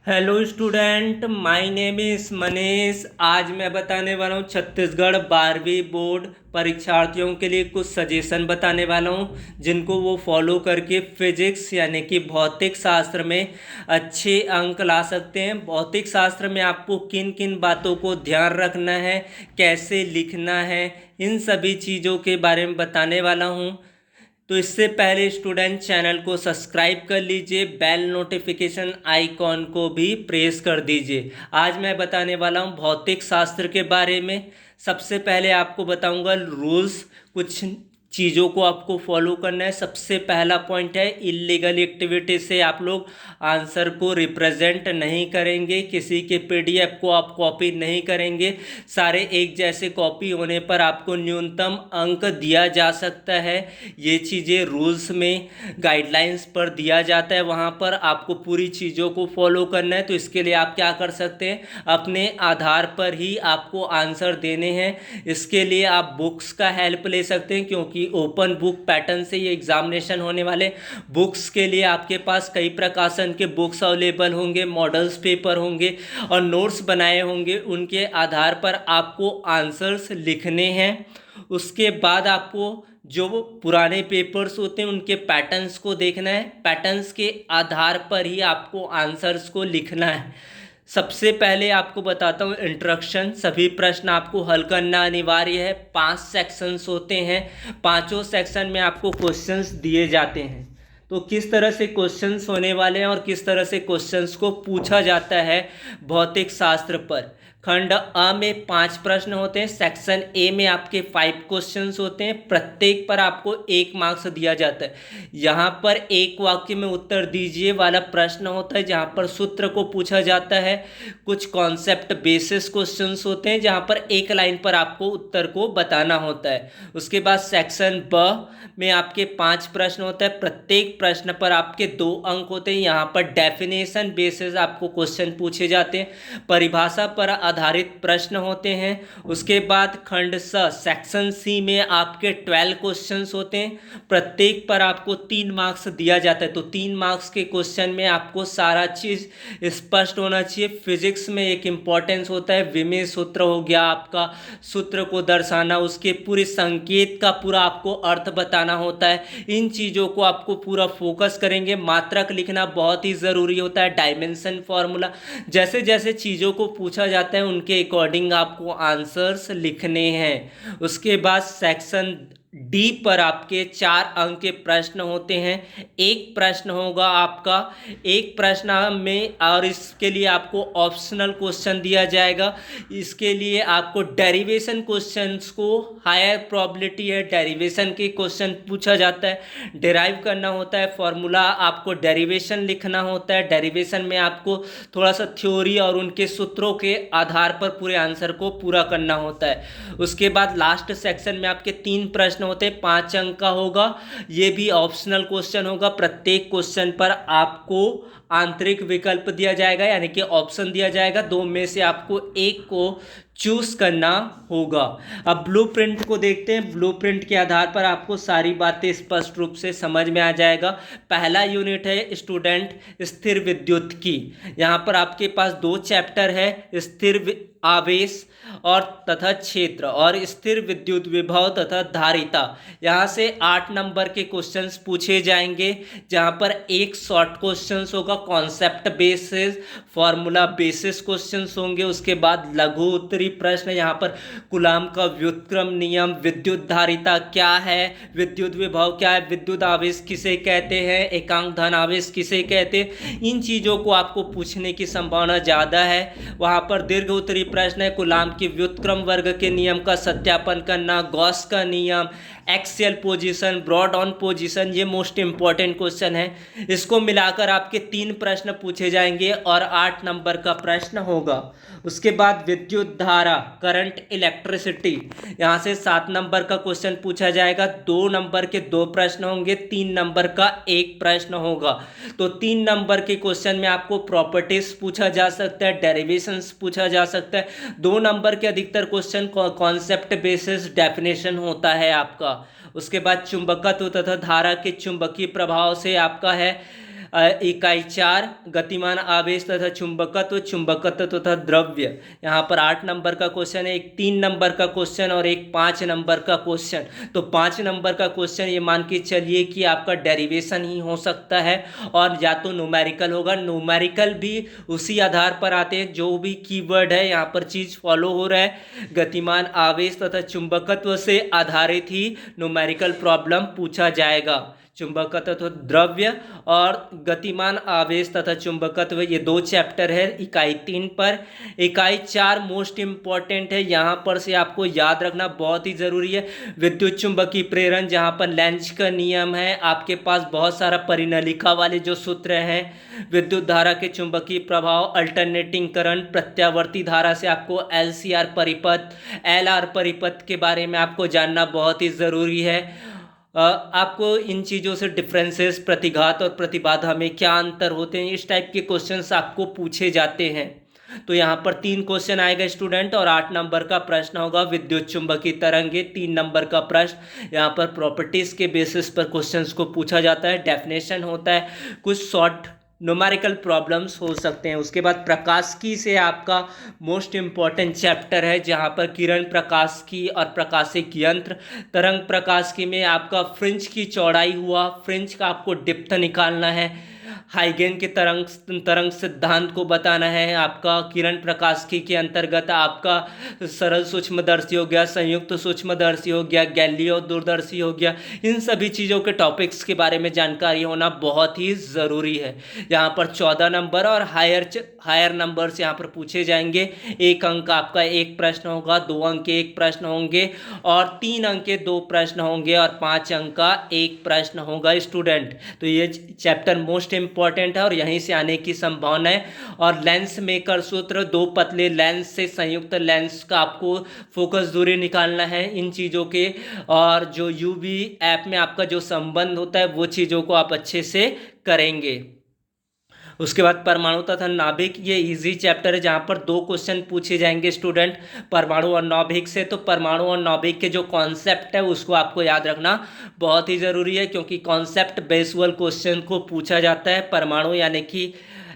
Hello student, my name is Manish. आज मैं बताने वाला हूँ छत्तीसगढ़ 12वीं बोर्ड परीक्षार्थियों के लिए कुछ सजेशन बताने वाला हूँ, जिनको वो फॉलो करके फिजिक्स यानी कि भौतिक शास्त्र में अच्छे अंक ला सकते हैं। भौतिक शास्त्र में आपको किन किन बातों को ध्यान रखना है, कैसे लिखना है, इन सभी चीज़ों के बारे में बताने वाला हूँ। तो इससे पहले स्टूडेंट चैनल को सब्सक्राइब कर लीजिए, बेल नोटिफिकेशन आइकॉन को भी प्रेस कर दीजिए। आज मैं बताने वाला हूँ भौतिक शास्त्र के बारे में। सबसे पहले आपको बताऊंगा रूल्स, कुछ चीज़ों को आपको फॉलो करना है। सबसे पहला पॉइंट है इलीगल एक्टिविटी से आप लोग आंसर को रिप्रेजेंट नहीं करेंगे, किसी के पीडीएफ को आप कॉपी नहीं करेंगे। सारे एक जैसे कॉपी होने पर आपको न्यूनतम अंक दिया जा सकता है। ये चीज़ें रूल्स में गाइडलाइंस पर दिया जाता है, वहाँ पर आपको पूरी चीज़ों को फॉलो करना है। तो इसके लिए आप क्या कर सकते हैं, अपने आधार पर ही आपको आंसर देने हैं। इसके लिए आप बुक्स का हेल्प ले सकते हैं, क्योंकि ओपन बुक पैटर्न से ये एग्जामिनेशन होने वाले। बुक्स के लिए आपके पास कई प्रकाशन के बुक्स अवेलेबल होंगे, मॉडल्स पेपर होंगे और नोट्स बनाए होंगे। उनके आधार पर आपको आंसर्स लिखने हैं। उसके बाद आपको जो वो पुराने पेपर्स होते हैं उनके पैटर्न्स को देखना है। पैटर्न्स के आधार पर ही आपको आंसर्स को लिखना है। सबसे पहले आपको बताता हूँ इंट्रोडक्शन। सभी प्रश्न आपको हल करना अनिवार्य है। 5 सेक्शंस होते हैं, पांचों सेक्शन में आपको क्वेश्चंस दिए जाते हैं। तो किस तरह से क्वेश्चंस होने वाले हैं और किस तरह से क्वेश्चंस को पूछा जाता है भौतिक शास्त्र पर। खंड अ में 5 प्रश्न होते हैं। सेक्शन ए में आपके 5 क्वेश्चंस होते हैं। प्रत्येक पर आपको 1 मार्क्स दिया जाता है। यहाँ पर एक वाक्य में उत्तर दीजिए वाला प्रश्न होता है, जहाँ पर सूत्र को पूछा जाता है। कुछ कॉन्सेप्ट बेसिस क्वेश्चंस होते हैं, जहाँ पर एक लाइन पर आपको उत्तर को बताना होता है। उसके बाद सेक्शन ब में आपके 5 प्रश्न होते हैं। प्रत्येक प्रश्न पर आपके 2 अंक होते हैं। यहाँ पर डेफिनेशन बेसिस आपको क्वेश्चन पूछे जाते हैं, परिभाषा पर आधारित प्रश्न होते हैं। उसके बाद खंड स सेक्शन सी में आपके 12 क्वेश्चंस होते हैं। प्रत्येक पर आपको 3 मार्क्स दिया जाता है। तो 3 मार्क्स के क्वेश्चन में आपको सारा चीज़ स्पष्ट होना चाहिए। फिजिक्स में एक इम्पॉर्टेंस होता है विमेय सूत्र हो गया, आपका सूत्र को दर्शाना, उसके पूरे संकेत का पूरा आपको अर्थ बताना होता है। इन चीज़ों को आपको पूरा फोकस करेंगे। मात्रक लिखना बहुत ही ज़रूरी होता है, डायमेंशन फार्मूला। जैसे जैसे चीज़ों को पूछा जाता है उनके अकॉर्डिंग आपको आंसर्स लिखने हैं। उसके बाद सेक्शन डी पर आपके 4 अंक के प्रश्न होते हैं। एक प्रश्न होगा आपका, एक प्रश्न में, और इसके लिए आपको ऑप्शनल क्वेश्चन दिया जाएगा। इसके लिए आपको डेरिवेशन क्वेश्चंस को हायर प्रोबेबिलिटी है, डेरिवेशन के क्वेश्चन पूछा जाता है। डेराइव करना होता है फॉर्मूला, आपको डेरिवेशन लिखना होता है। डेरिवेशन में आपको थोड़ा सा थ्योरी और उनके सूत्रों के आधार पर पूरे आंसर को पूरा करना होता है। उसके बाद लास्ट सेक्शन में आपके 3 प्रश्न होते हैं, 5 अंक का होगा। ये भी ऑप्शनल क्वेश्चन होगा। प्रत्येक क्वेश्चन पर आपको आंतरिक विकल्प दिया जाएगा, यानी कि ऑप्शन दिया जाएगा। 2 में से आपको एक को चूज करना होगा। अब ब्लूप्रिंट को देखते हैं। ब्लूप्रिंट के आधार पर आपको सारी बातें स्पष्ट रूप से समझ में आ जाएगा। पहला यूनिट है स्टूडेंट स्थिर विद्युत की। यहाँ पर आपके पास 2 चैप्टर है, स्थिर आवेश और तथा क्षेत्र, और स्थिर विद्युत विभव तथा धारिता। यहाँ से 8 नंबर के क्वेश्चंस पूछे जाएंगे, जहाँ पर एक शॉर्ट क्वेश्चंस होगा, concept basis, formula basis questions होंगे। उसके बाद लघु उत्तरी प्रश्न, यहाँ पर कूलाम का व्युत्क्रम नियम, विद्युत धारिता क्या है, विद्युत विभव क्या है, विद्युत आवेश किसे कहते हैं, एकांक धन आवेश किसे कहते हैं। इन चीज़ों को आपको पूछने की संभावना ज़्यादा है। वहाँ पर दीर्घ उत्तरी प्रश्न है, कूलाम की व्युत्क्रम वर्ग के नियम का सत्यापन करना, गॉस का नियम, axial position, broad on position, ये मोस्ट इंपॉर्टेंट क्वेश्चन है। इसको मिलाकर आपके 3 प्रश्न पूछे जाएंगे और 8 नंबर का प्रश्न होगा। उसके बाद विद्युत धारा, करंट, इलेक्ट्रिसिटी, यहाँ से 7 नंबर का क्वेश्चन पूछा जाएगा। 2 नंबर के 2 प्रश्न होंगे, 3 नंबर का 1 प्रश्न होगा। तो 3 नंबर के क्वेश्चन में आपको प्रॉपर्टीज पूछा जा सकता है, डेरिवेशंस पूछा जा सकता है। 2 नंबर के अधिकतर क्वेश्चन कॉन्सेप्ट बेसिस डेफिनेशन होता है आपका। उसके बाद चुंबकत्व तथा धारा के चुंबकीय प्रभाव से आपका है इकाई 4 गतिमान आवेश तथा चुंबकत्व, चुंबकत्व तथा द्रव्य। यहाँ पर 8 नंबर का क्वेश्चन है, एक 3 नंबर का क्वेश्चन और एक 5 नंबर का क्वेश्चन। तो 5 नंबर का क्वेश्चन ये मान के चलिए कि आपका डेरिवेशन ही हो सकता है और या तो न्यूमेरिकल होगा। न्यूमेरिकल भी उसी आधार पर आते हैं, जो भी कीवर्ड है यहाँ पर चीज़ फॉलो हो रहा है, गतिमान आवेश तथा चुंबकत्व से आधारित ही न्यूमेरिकल प्रॉब्लम पूछा जाएगा। चुंबकत्व तो द्रव्य और गतिमान आवेश तथा चुंबकत्व, ये 2 चैप्टर है इकाई 3 पर। इकाई 4 मोस्ट इम्पॉर्टेंट है, यहाँ पर से आपको याद रखना बहुत ही ज़रूरी है। विद्युत चुंबकीय प्रेरण, जहाँ पर लेंज का नियम है, आपके पास बहुत सारा परिनलिका वाले जो सूत्र हैं, विद्युत धारा के चुंबकीय प्रभाव, अल्टरनेटिंग करंट, प्रत्यावर्ती धारा से आपको LCR परिपथ, LR परिपथ के बारे में आपको जानना बहुत ही ज़रूरी है। आपको इन चीज़ों से डिफरेंसेस, प्रतिघात और प्रतिबाधा में क्या अंतर होते हैं, इस टाइप के क्वेश्चंस आपको पूछे जाते हैं। तो यहाँ पर 3 क्वेश्चन आएगा स्टूडेंट और 8 नंबर का प्रश्न होगा विद्युत चुंबकीय तरंगे। 3 नंबर का प्रश्न यहाँ पर प्रॉपर्टीज़ के बेसिस पर क्वेश्चंस को पूछा जाता है, डेफिनेशन होता है, कुछ शॉर्ट न्यूमेरिकल प्रॉब्लम्स हो सकते हैं। उसके बाद प्रकाशिकी से आपका मोस्ट इम्पॉर्टेंट चैप्टर है, जहाँ पर किरण प्रकाशिकी और प्रकाशिक यंत्र। तरंग प्रकाशिकी में आपका फ्रिंज की चौड़ाई हुआ, फ्रिंज का आपको डिप्थ निकालना है, हाइगेन के तरंग सिद्धांत को बताना है। आपका किरण प्रकाशिकी के अंतर्गत आपका सरल सूक्ष्मदर्शी हो गया, संयुक्त सूक्ष्मदर्शी हो गया, गैलीलियो दूरदर्शी हो गया। इन सभी चीज़ों के टॉपिक्स के बारे में जानकारी होना बहुत ही ज़रूरी है। यहाँ पर 14 नंबर और हायर नंबर्स यहाँ पर पूछे जाएंगे। 1 अंक आपका 1 प्रश्न होगा, 2 अंक के 1 प्रश्न होंगे और 3 अंक के 2 प्रश्न होंगे और 5 अंक का 1 प्रश्न होगा स्टूडेंट। तो ये चैप्टर मोस्ट इम्पॉर्टेंट है और यहीं से आने की संभावना है। और लेंस मेकर सूत्र, 2 पतले लेंस से संयुक्त लेंस का आपको फोकस दूरी निकालना है, इन चीज़ों के। और जो यूवी ऐप में आपका जो संबंध होता है वो चीज़ों को आप अच्छे से करेंगे। उसके बाद परमाणु तथा नाभिक, ये इजी चैप्टर है जहाँ पर 2 क्वेश्चन पूछे जाएंगे स्टूडेंट परमाणु और नाभिक से। तो परमाणु और नाभिक के जो कॉन्सेप्ट है उसको आपको याद रखना बहुत ही ज़रूरी है, क्योंकि कॉन्सेप्ट बेस्ड क्वेश्चन को पूछा जाता है परमाणु यानी कि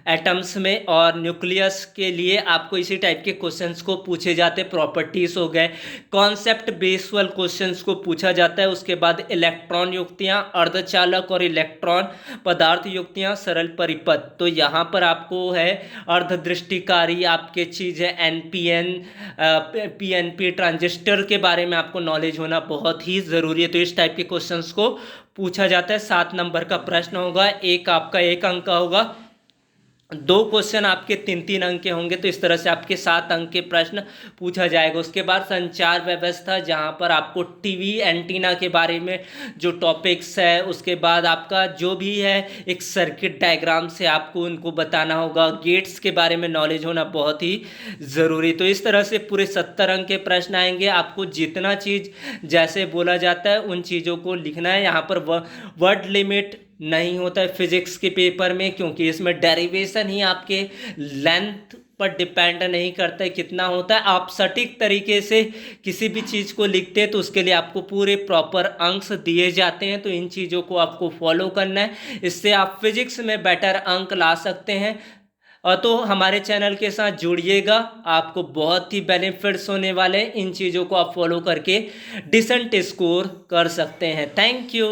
एटम्स में, और न्यूक्लियस के लिए आपको इसी टाइप के क्वेश्चंस को पूछे जाते हैं। प्रॉपर्टीज़ हो गए, कॉन्सेप्ट बेस्ड क्वेश्चंस को पूछा जाता है। उसके बाद इलेक्ट्रॉन युक्तियाँ, अर्धचालक और इलेक्ट्रॉन पदार्थ युक्तियाँ, सरल परिपथ। तो यहाँ पर आपको है अर्धदृष्टिकारी आपके चीज़ है, NPN PNP ट्रांजिस्टर के बारे में आपको नॉलेज होना बहुत ही ज़रूरी है। तो इस टाइप के क्वेश्चंस को पूछा जाता है। 7 नंबर का प्रश्न होगा, एक आपका 1 अंक का होगा, 2 क्वेश्चन आपके 3-3 अंक के होंगे। तो इस तरह से आपके 7 अंक के प्रश्न पूछा जाएगा। उसके बाद संचार व्यवस्था, जहां पर आपको टीवी एंटीना के बारे में जो टॉपिक्स है, उसके बाद आपका जो भी है एक सर्किट डायग्राम से आपको उनको बताना होगा। गेट्स के बारे में नॉलेज होना बहुत ही ज़रूरी। तो इस तरह से पूरे 70 अंक के प्रश्न आएंगे। आपको जितना चीज़ जैसे बोला जाता है उन चीज़ों को लिखना है। यहाँ पर वर्ड लिमिट नहीं होता है फिजिक्स के पेपर में, क्योंकि इसमें डेरिवेशन ही आपके लेंथ पर डिपेंड नहीं करता है कितना होता है। आप सटीक तरीके से किसी भी चीज़ को लिखते हैं तो उसके लिए आपको पूरे प्रॉपर अंक दिए जाते हैं। तो इन चीज़ों को आपको फॉलो करना है, इससे आप फिजिक्स में बेटर अंक ला सकते हैं। और तो हमारे चैनल के साथ जुड़िएगा, आपको बहुत ही बेनिफिट्स होने वाले हैं। इन चीज़ों को आप फॉलो करके डिसेंट स्कोर कर सकते हैं। Thank you.